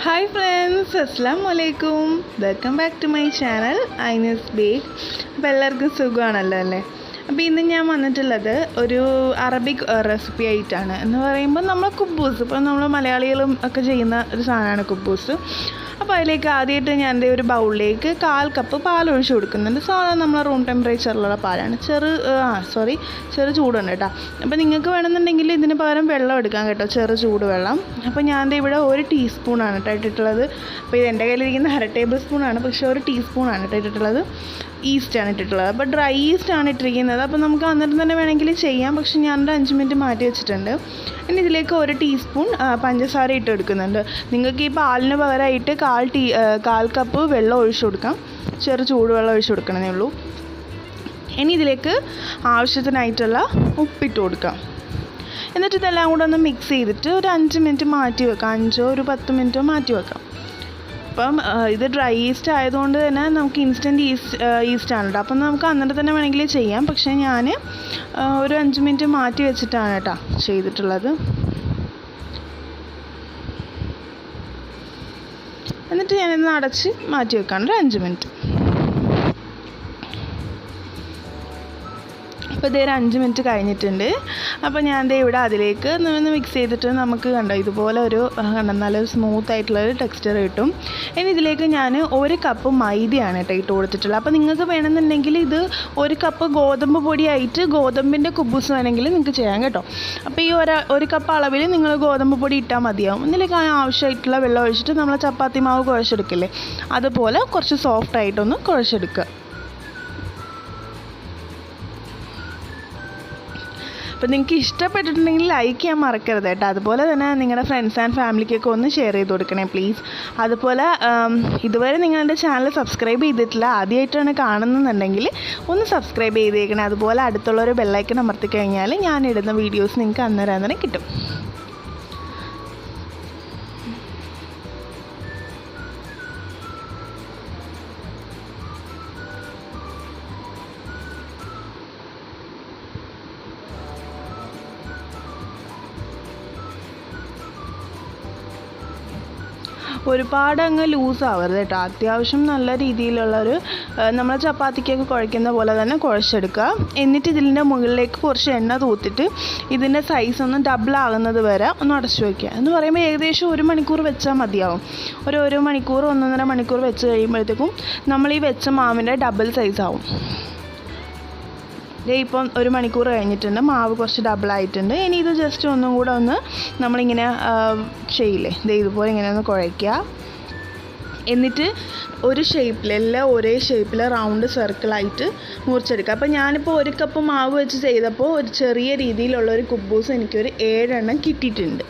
Hi friends, Assalamu alaikum. Welcome back to my channel, Ines Bake. അപ്പോൾ എല്ലാവർക്കും സുഖമാണല്ലോ അല്ലേ? അപ്പോൾ ഇന്ന് ഞാൻ വന്നിട്ടുള്ളത് ഒരു അറബിക് റെസിപ്പി ആയിട്ടാണ്. എന്ന് പറയുമ്പോൾ നമ്മൾ കുബൂസ്, ഇപ്പോൾ നമ്മൾ മലയാളികളും ഒക്കെ ചെയ്യുന്ന ഒരു സാധനമാണ് കുബൂസ്. അപ്പോൾ അതിലേക്ക് ആദ്യമായിട്ട് ഞാൻ ഒരു ബൗളിലേക്ക് 1/4 കപ്പ് പാൽ ഒഴിച്ച് കൊടുക്കുന്നുണ്ട്. സാധാരണ നമ്മൾ റൂം ടെമ്പറേച്ചറിലുള്ള പാലാണ്. ചെറു ചൂടുണ്ട് കേട്ടോ. അപ്പോൾ നിങ്ങൾക്ക് വേണമെന്നുണ്ടെങ്കിൽ ഇതിന് പകരം വെള്ളം എടുക്കാം കേട്ടോ, ചെറു ചൂട് വെള്ളം. അപ്പോൾ ഞാൻ ഇവിടെ 1 ടീസ്പൂണാണ് കേട്ടോ ഇട്ടിട്ടുള്ളത്. അപ്പോൾ ഇത് എൻ്റെ കയ്യിലിരിക്കുന്ന 1/2 ടേബിൾ സ്പൂണാണ്, പക്ഷേ 1 ടീസ്പൂണാണ് കേട്ടോ ഇട്ടിട്ടുള്ളത്. ഈസ്റ്റാണ് ഇട്ടിട്ടുള്ളത്. അപ്പോൾ ഡ്രൈ ഈസ്റ്റാണ് ഇട്ടിരിക്കുന്നത്. അപ്പോൾ നമുക്ക് അന്നേരം തന്നെ വേണമെങ്കിൽ ചെയ്യാം, പക്ഷെ ഞാനൊരു 5 മിനിറ്റ് മാറ്റി വെച്ചിട്ടുണ്ട്. ഇനി ഇതിലേക്ക് 1 ടീസ്പൂൺ പഞ്ചസാര ഇട്ട് എടുക്കുന്നുണ്ട്. നിങ്ങൾക്ക് ഈ പാലിന് പകരമായിട്ട് 1/4 കപ്പ് വെള്ളം ഒഴിച്ചു കൊടുക്കാം. ചെറു ചൂടുവെള്ളം ഒഴിച്ചു കൊടുക്കണമേ ഉള്ളൂ. ഇനി ഇതിലേക്ക് ആവശ്യത്തിനായിട്ടുള്ള ഉപ്പിട്ട് കൊടുക്കാം. എന്നിട്ട് ഇതെല്ലാം കൂടെ ഒന്ന് മിക്സ് ചെയ്തിട്ട് ഒരു 5 മിനിറ്റ് മാറ്റി വെക്കാം. 5 ഒരു 10 മിനിറ്റോ മാറ്റി വെക്കാം. അപ്പം ഇത് ഡ്രൈ ഈസ്റ്റ് ആയതുകൊണ്ട് തന്നെ നമുക്ക് ഇൻസ്റ്റൻറ്റ് ഈസ്റ്റാണ് കേട്ടോ. അപ്പം നമുക്ക് അന്നേരം തന്നെ വേണമെങ്കിൽ ചെയ്യാം, പക്ഷേ ഞാൻ ഒരു 5 മിനിറ്റ് മാറ്റി വെച്ചിട്ടാണ് കേട്ടോ ചെയ്തിട്ടുള്ളത്. എന്നിട്ട് ഞാനിത് അടച്ച് മാറ്റി വെക്കാണ് ഒരു 5 മിനിറ്റ്. അപ്പോൾ ഇതൊരു 5 മിനിറ്റ് കഴിഞ്ഞിട്ടുണ്ട്. അപ്പോൾ ഞാൻ ഇവിടെ അതിലേക്ക് ഒന്ന് മിക്സ് ചെയ്തിട്ട് നമുക്ക് കണ്ടോ ഇതുപോലെ നല്ലൊരു സ്മൂത്ത് ആയിട്ടുള്ളൊരു ടെക്സ്ചർ കിട്ടും. ഇനി ഇതിലേക്ക് ഞാൻ 1 കപ്പ് മൈദയാണ് കേട്ടോ ഇട്ട് കൊടുത്തിട്ടുള്ളത്. അപ്പോൾ നിങ്ങൾക്ക് വേണമെന്നുണ്ടെങ്കിൽ ഇത് 1 കപ്പ് ഗോതമ്പ് പൊടിയായിട്ട് ഗോതമ്പിൻ്റെ കുബൂസ് വേണമെങ്കിൽ നിങ്ങൾക്ക് ചെയ്യാം കേട്ടോ. അപ്പോൾ ഈ 1 കപ്പ് അളവിൽ നിങ്ങൾ ഗോതമ്പ് പൊടി ഇട്ടാൽ മതിയാവും. ഇതിലേക്ക് ആവശ്യമായിട്ടുള്ള വെള്ളം ഒഴിച്ചിട്ട് നമ്മൾ ചപ്പാത്തി മാവ് കുഴച്ചെടുക്കില്ലേ, അതുപോലെ കുറച്ച് സോഫ്റ്റായിട്ടൊന്ന് കുഴച്ചെടുക്കുക. അപ്പോൾ നിങ്ങൾക്ക് ഇഷ്ടപ്പെട്ടിട്ടുണ്ടെങ്കിൽ ലൈക്ക് ചെയ്യാൻ മറക്കരുത് കേട്ടോ. അതുപോലെ തന്നെ നിങ്ങളുടെ ഫ്രണ്ട്സ് ആൻഡ് ഫാമിലിക്കൊക്കെ ഒന്ന് ഷെയർ ചെയ്ത് കൊടുക്കണേ പ്ലീസ്. അതുപോലെ ഇതുവരെ നിങ്ങളുടെ ചാനൽ സബ്സ്ക്രൈബ് ചെയ്തിട്ടില്ല, ആദ്യമായിട്ടാണ് കാണുന്നുണ്ടെങ്കിൽ ഒന്ന് സബ്സ്ക്രൈബ് ചെയ്തേക്കണേ. അതുപോലെ അടുത്തുള്ളൊരു ബെല്ലൈക്കൺ അമർത്തി കഴിഞ്ഞാൽ ഞാൻ ഇടുന്ന വീഡിയോസ് നിങ്ങൾക്ക് അന്നേരം കിട്ടും. ഒരുപാട് അങ്ങ് ലൂസ് ആവരുത് കേട്ടോ. അത്യാവശ്യം നല്ല രീതിയിലുള്ളൊരു നമ്മൾ ചപ്പാത്തിക്കൊക്കെ കുഴയ്ക്കുന്ന പോലെ തന്നെ കുഴച്ചെടുക്കുക. എന്നിട്ട് ഇതിൻ്റെ മുകളിലേക്ക് കുറച്ച് എണ്ണ തൂത്തിട്ട് ഇതിൻ്റെ സൈസ് ഒന്ന് ഡബിൾ ആകുന്നത് വരെ ഒന്ന് അടച്ചു വയ്ക്കുക. എന്ന് പറയുമ്പോൾ ഏകദേശം 1 മണിക്കൂർ വെച്ചാൽ മതിയാവും. ഒരു 1 മണിക്കൂർ 1.5 മണിക്കൂർ വെച്ച് കഴിയുമ്പോഴത്തേക്കും നമ്മൾ ഈ വെച്ച മാവിൻ്റെ ഡബിൾ സൈസ് ആവും. ഇപ്പം 1 മണിക്കൂർ കഴിഞ്ഞിട്ടുണ്ട്, മാവ് കുറച്ച് ഡബിളായിട്ടുണ്ട്. ഇനി ഇത് ജസ്റ്റ് ഒന്നും കൂടെ നമ്മളിങ്ങനെ ചെയ്യില്ലേ, ഇതുപോലെ ഇങ്ങനെ ഒന്ന് കുഴയ്ക്കുക. എന്നിട്ട് ഒരു ഷേപ്പിൽ എല്ലാം ഒരേ ഷേപ്പിൽ റൗണ്ട് സർക്കിളായിട്ട് മുറിച്ചെടുക്കുക. അപ്പോൾ ഞാനിപ്പോൾ 1 കപ്പ് മാവ് വെച്ച് ചെയ്തപ്പോൾ ഒരു ചെറിയ രീതിയിലുള്ളൊരു കുബൂസ് എനിക്കൊരു 7 എണ്ണം കിട്ടിയിട്ടുണ്ട്.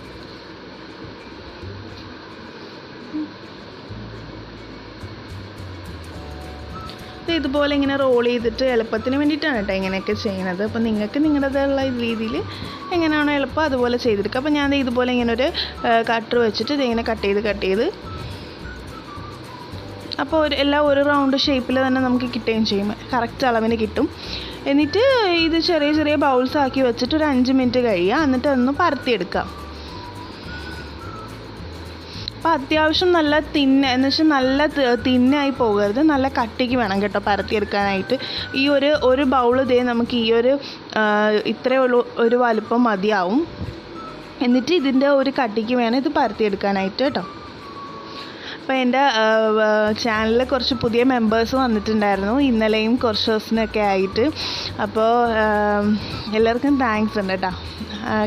ഇതുപോലെ ഇങ്ങനെ റോൾ ചെയ്തിട്ട് എളുപ്പത്തിന് വേണ്ടിയിട്ടാണ് കേട്ടോ ഇങ്ങനെയൊക്കെ ചെയ്യുന്നത്. അപ്പോൾ നിങ്ങൾക്ക് നിങ്ങളുടേതായുള്ള രീതിയിൽ എങ്ങനെയാണോ എളുപ്പം അതുപോലെ ചെയ്തെടുക്കുക. അപ്പോൾ ഞാൻ ഇതുപോലെ ഇങ്ങനെ ഒരു കട്ടർ വെച്ചിട്ട് ഇതിങ്ങനെ കട്ട് ചെയ്ത് അപ്പോൾ എല്ലാം ഒരു റൗണ്ട് ഷേപ്പിൽ തന്നെ നമുക്ക് കിട്ടുകയും ചെയ്യും, കറക്റ്റ് അളവിന് കിട്ടും. എന്നിട്ട് ഇത് ചെറിയ ചെറിയ ബൗൾസ് ആക്കി വെച്ചിട്ട് ഒരു 5 മിനിറ്റ് കഴിയുക. എന്നിട്ട് അതൊന്ന് പരത്തിയെടുക്കാം. അപ്പോൾ അത്യാവശ്യം നല്ല എന്ന് വെച്ചാൽ നല്ല തിന്നായി പോകരുത്, നല്ല കട്ടിക്ക് വേണം കേട്ടോ പരത്തിയെടുക്കാനായിട്ട്. ഈ ഒരു ബൗൾ നമുക്ക് ഈ ഇത്രയുള്ള ഒരു വലുപ്പം മതിയാവും. എന്നിട്ട് ഇതിൻ്റെ ഒരു കട്ടിക്ക് വേണം ഇത് പരത്തിയെടുക്കാനായിട്ട് കേട്ടോ. അപ്പോൾ എൻ്റെ ചാനലിൽ കുറച്ച് പുതിയ മെമ്പേഴ്സ് വന്നിട്ടുണ്ടായിരുന്നു ഇന്നലെയും കുറച്ച് ദിവസത്തിനൊക്കെ ആയിട്ട്. അപ്പോൾ എല്ലാവർക്കും താങ്ക്സ് ഉണ്ട് കേട്ടോ.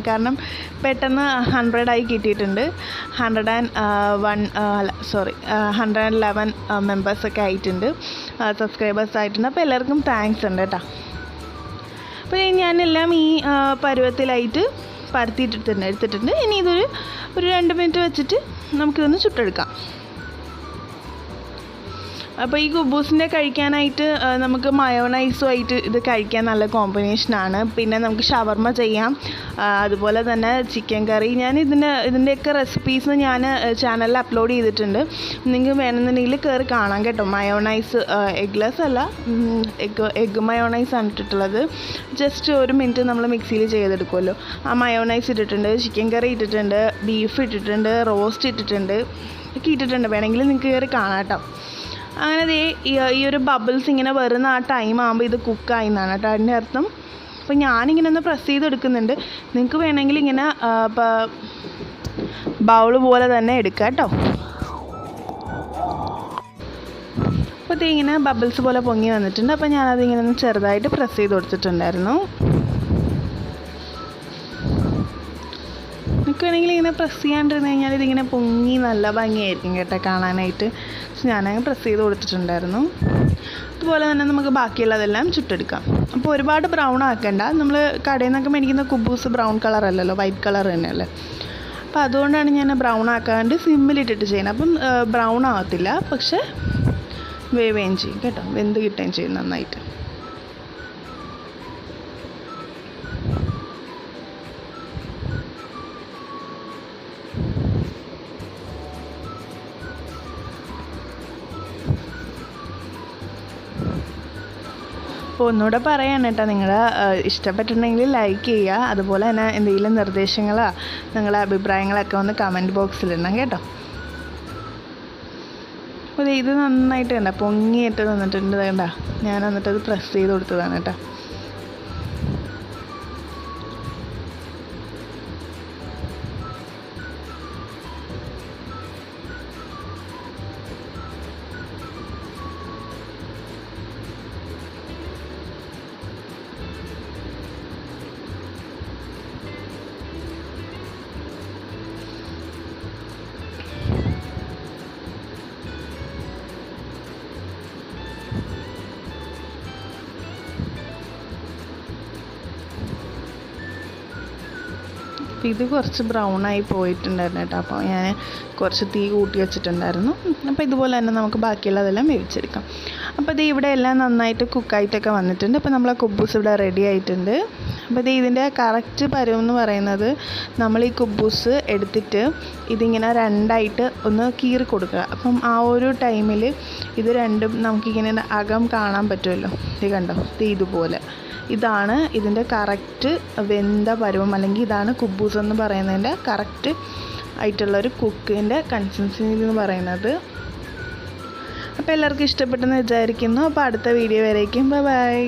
കാരണം പെട്ടെന്ന് 100 ആയി കിട്ടിയിട്ടുണ്ട്. 111 മെമ്പേഴ്സൊക്കെ ആയിട്ടുണ്ട്, സബ്സ്ക്രൈബേഴ്സ് ആയിട്ടുണ്ട്. അപ്പോൾ എല്ലാവർക്കും താങ്ക്സ് ഉണ്ട് കേട്ടോ. അപ്പോൾ ഞാനെല്ലാം ഈ പരുവത്തിലായിട്ട് എടുത്തിട്ടുണ്ട്. ഇനി ഇതൊരു 2 മിനിറ്റ് വെച്ചിട്ട് നമുക്കിതൊന്ന് ചുട്ടെടുക്കാം. അപ്പോൾ ഈ കുബൂസിൻ്റെ കഴിക്കാനായിട്ട് നമുക്ക് മയോണൈസുമായിട്ട് ഇത് കഴിക്കാൻ നല്ല കോമ്പിനേഷനാണ്. പിന്നെ നമുക്ക് ഷവർമ്മ ചെയ്യാം, അതുപോലെ തന്നെ ചിക്കൻ കറി. ഞാൻ ഇതിൻ്റെയൊക്കെ റെസിപ്പീസ് ഞാൻ ചാനലിൽ അപ്ലോഡ് ചെയ്തിട്ടുണ്ട്. നിങ്ങൾക്ക് വേണമെന്നുണ്ടെങ്കിൽ കയറി കാണാം കേട്ടോ. മയോണൈസ് എഗ്ലെസ് അല്ല, എഗ് മയോണൈസാണ് ഇട്ടിട്ടുള്ളത്. ജസ്റ്റ് 1 മിനിറ്റ് നമ്മൾ മിക്സിയിൽ ചെയ്തെടുക്കുമല്ലോ. ആ മയോണൈസ് ഇട്ടിട്ടുണ്ട്, ചിക്കൻ കറി ഇട്ടിട്ടുണ്ട്, ബീഫ് ഇട്ടിട്ടുണ്ട്, റോസ്റ്റ് ഇട്ടിട്ടുണ്ട്, ഒക്കെ ഇട്ടിട്ടുണ്ട്. വേണമെങ്കിൽ നിങ്ങൾക്ക് കയറി കാണാം കേട്ടോ. അങ്ങനെ ഈ ഒരു ബബിൾസ് ഇങ്ങനെ വരുന്ന ആ ടൈം ആകുമ്പോൾ ഇത് കുക്കായി എന്നാണ് കേട്ടോ അതിൻ്റെ അർത്ഥം. അപ്പോൾ ഞാനിങ്ങനെ ഒന്ന് പ്രസ് ചെയ്തെടുക്കുന്നുണ്ട്. നിങ്ങൾക്ക് വേണമെങ്കിൽ ഇങ്ങനെ ബൗൾ പോലെ തന്നെ എടുക്കാം കേട്ടോ. അപ്പോൾ ഇത് ഇങ്ങനെ ബബിൾസ് പോലെ പൊങ്ങി വന്നിട്ടുണ്ട്. അപ്പോൾ ഞാനതിങ്ങനെ ഒന്ന് ചെറുതായിട്ട് പ്രസ് ചെയ്ത് കൊടുത്തിട്ടുണ്ടായിരുന്നു. നിങ്ങൾക്ക് വേണമെങ്കിൽ ഇങ്ങനെ പ്രസ് ചെയ്യാണ്ടിരുന്ന് കഴിഞ്ഞാൽ ഇതിങ്ങനെ പൊങ്ങി നല്ല ഭംഗിയായിരിക്കും കേട്ടോ കാണാനായിട്ട്. ഞാനങ്ങ് പ്രസ് ചെയ്ത് കൊടുത്തിട്ടുണ്ടായിരുന്നു. അതുപോലെ തന്നെ നമുക്ക് ബാക്കിയുള്ളതെല്ലാം ചുട്ടെടുക്കാം. അപ്പോൾ ഒരുപാട് ബ്രൗൺ ആക്കണ്ട. നമ്മൾ കടയിൽ നിന്നൊക്കെ മേടിക്കുന്ന കുബൂസ് ബ്രൗൺ കളർ അല്ലല്ലോ, വൈറ്റ് കളർ തന്നെയല്ലേ. അപ്പോൾ അതുകൊണ്ടാണ് ഞാൻ ബ്രൗൺ ആക്കാണ്ട് സിമ്മിലിട്ടിട്ട് ചെയ്യുന്നത്. അപ്പം ബ്രൗൺ ആകത്തില്ല, പക്ഷേ വേവുകയും ചെയ്യും കേട്ടോ, വെന്ത് കിട്ടുകയും ചെയ്യും നന്നായിട്ട്. അപ്പോൾ ഒന്നുകൂടെ പറയാൻ കേട്ടോ, നിങ്ങൾ ഇഷ്ടപ്പെട്ടിട്ടുണ്ടെങ്കിൽ ലൈക്ക് ചെയ്യുക. അതുപോലെ തന്നെ എന്തെങ്കിലും നിർദ്ദേശങ്ങളോ നിങ്ങളുടെ അഭിപ്രായങ്ങളൊക്കെ ഒന്ന് കമൻറ്റ് ബോക്സിലിടണം കേട്ടോ. അപ്പോൾ ഇത് നന്നായിട്ട് കണ്ട പൊങ്ങിയിട്ട് നിന്നിട്ടുണ്ട് കണ്ട. ഞാൻ എന്നിട്ടത് പ്രസ് ചെയ്ത് കൊടുത്തതാണ് കേട്ടോ. ഇത് കുറച്ച് ബ്രൗണായി പോയിട്ടുണ്ടായിരുന്നു കേട്ടോ. അപ്പോൾ ഞാൻ കുറച്ച് തീ കൂട്ടി വെച്ചിട്ടുണ്ടായിരുന്നു. അപ്പോൾ ഇതുപോലെ തന്നെ നമുക്ക് ബാക്കിയുള്ളതെല്ലാം വേവിച്ചെടുക്കാം. അപ്പോൾ ഇത് ഇവിടെ എല്ലാം നന്നായിട്ട് കുക്കായിട്ടൊക്കെ വന്നിട്ടുണ്ട്. അപ്പോൾ നമ്മളെ കുബൂസ് ഇവിടെ റെഡി ആയിട്ടുണ്ട്. അപ്പോൾ ഇത് ഇതിൻ്റെ കറക്റ്റ് പരുവം എന്ന് പറയുന്നത്, നമ്മൾ ഈ കുബൂസ് എടുത്തിട്ട് ഇതിങ്ങനെ രണ്ടായിട്ട് ഒന്ന് കീറി കൊടുക്കുക. അപ്പം ആ ഒരു ടൈമിൽ ഇത് രണ്ടും നമുക്കിങ്ങനെ അകം കാണാൻ പറ്റുമല്ലോ. ഇത് കണ്ടോ, ഇത് ഇതുപോലെ. ഇതാണ് ഇതിൻ്റെ കറക്റ്റ് വെന്ത പരുവം, അല്ലെങ്കിൽ ഇതാണ് കുബൂസ് എന്ന് പറയുന്നതിൻ്റെ കറക്റ്റ് ആയിട്ടുള്ളൊരു കുക്കിൻ്റെ കൺസിസ്റ്റൻസി എന്ന് പറയുന്നത്. അപ്പോൾ എല്ലാവർക്കും ഇഷ്ടപ്പെട്ടെന്ന് വിചാരിക്കുന്നു. അപ്പോൾ അടുത്ത വീഡിയോ വരേക്കും ബൈ ബൈ.